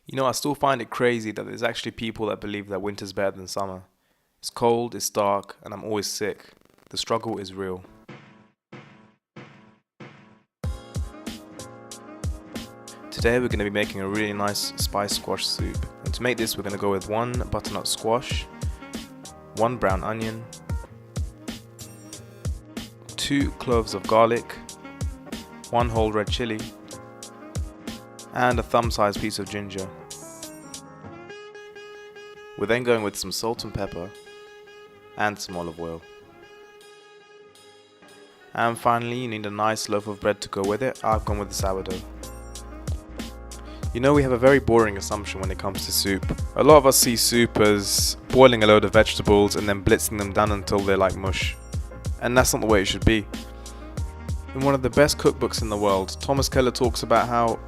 You know, I still find it crazy that there's actually people that believe that winter's better than summer. It's cold, it's dark, and I'm always sick. The struggle is real. Today we're going to be making a really nice spice squash soup. And to make this we're going to go with 1 butternut squash, 1 brown onion, 2 cloves of garlic, 1 whole red chilli, and a thumb-sized piece of ginger. We're then going with some salt and pepper and some olive oil. And finally you need a nice loaf of bread to go with it. I've gone with the sourdough. You know, we have a very boring assumption when it comes to soup. A lot of us see soup as boiling a load of vegetables and then blitzing them down until they're like mush. And that's not the way it should be. In one of the best cookbooks in the world, Thomas Keller talks about how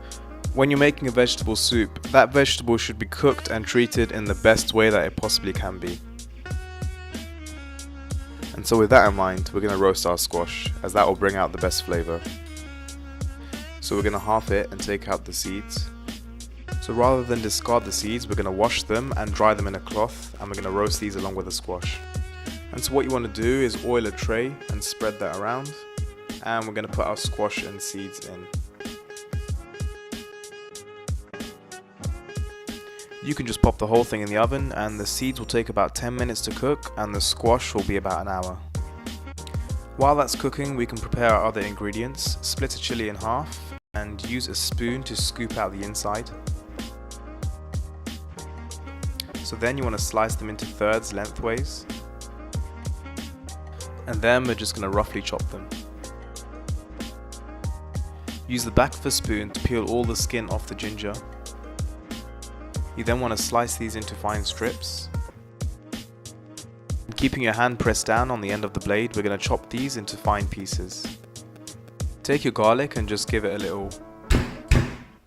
when you're making a vegetable soup, that vegetable should be cooked and treated in the best way that it possibly can be. And so with that in mind, we're going to roast our squash, as that will bring out the best flavour. So we're going to half it and take out the seeds. So rather than discard the seeds, we're going to wash them and dry them in a cloth, and we're going to roast these along with the squash. And so what you want to do is oil a tray and spread that around, and we're going to put our squash and seeds in. You can just pop the whole thing in the oven, and the seeds will take about 10 minutes to cook and the squash will be about an hour. While that's cooking, we can prepare our other ingredients. Split a chilli in half and use a spoon to scoop out the inside. So then you want to slice them into thirds lengthways, and then we're just going to roughly chop them. Use the back of a spoon to peel all the skin off the ginger. You then want to slice these into fine strips. Keeping your hand pressed down on the end of the blade, we're going to chop these into fine pieces. Take your garlic and just give it a little,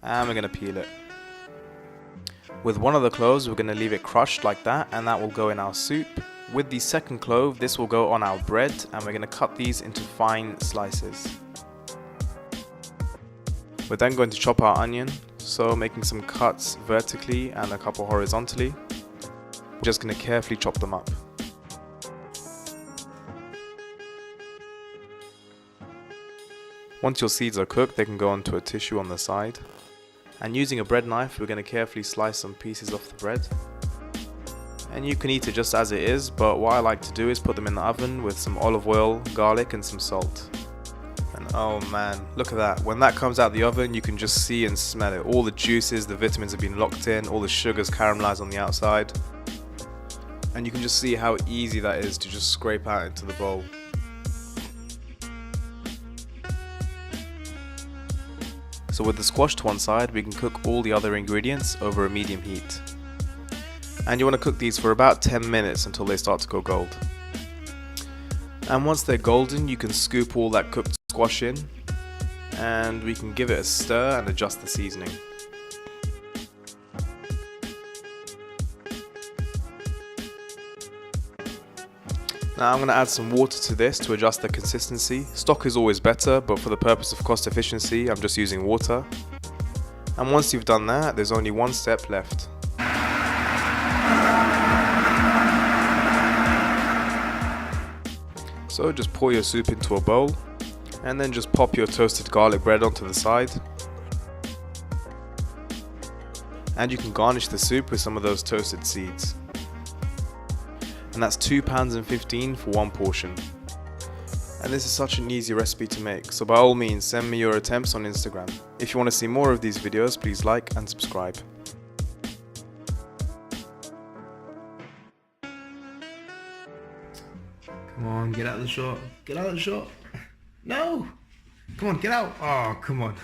and we're going to peel it. With one of the cloves, we're going to leave it crushed like that, and that will go in our soup. With the second clove, this will go on our bread, and we're going to cut these into fine slices. We're then going to chop our onion, so making some cuts vertically and a couple horizontally. We're just going to carefully chop them up. Once your seeds are cooked, they can go onto a tissue on the side. And using a bread knife, we're going to carefully slice some pieces off the bread. And you can eat it just as it is, but what I like to do is put them in the oven with some olive oil, garlic and some salt. And oh man, look at that. When that comes out of the oven, you can just see and smell it. All the juices, the vitamins have been locked in, all the sugars caramelized on the outside. And you can just see how easy that is to just scrape out into the bowl. So with the squash to one side, we can cook all the other ingredients over a medium heat. And you want to cook these for about 10 minutes until they start to go gold. And once they're golden, you can scoop all that cooked squash in, and we can give it a stir and adjust the seasoning. Now I'm going to add some water to this to adjust the consistency. Stock is always better, but for the purpose of cost efficiency, I'm just using water. And once you've done that, there's only one step left. So just pour your soup into a bowl, and then just pop your toasted garlic bread onto the side. And you can garnish the soup with some of those toasted seeds. And that's £2.15 for one portion. And this is such an easy recipe to make, so by all means send me your attempts on Instagram. If you want to see more of these videos, please like and subscribe. Come on, get out of the shot. Get out of the shot. No! Come on, get out. Oh, come on.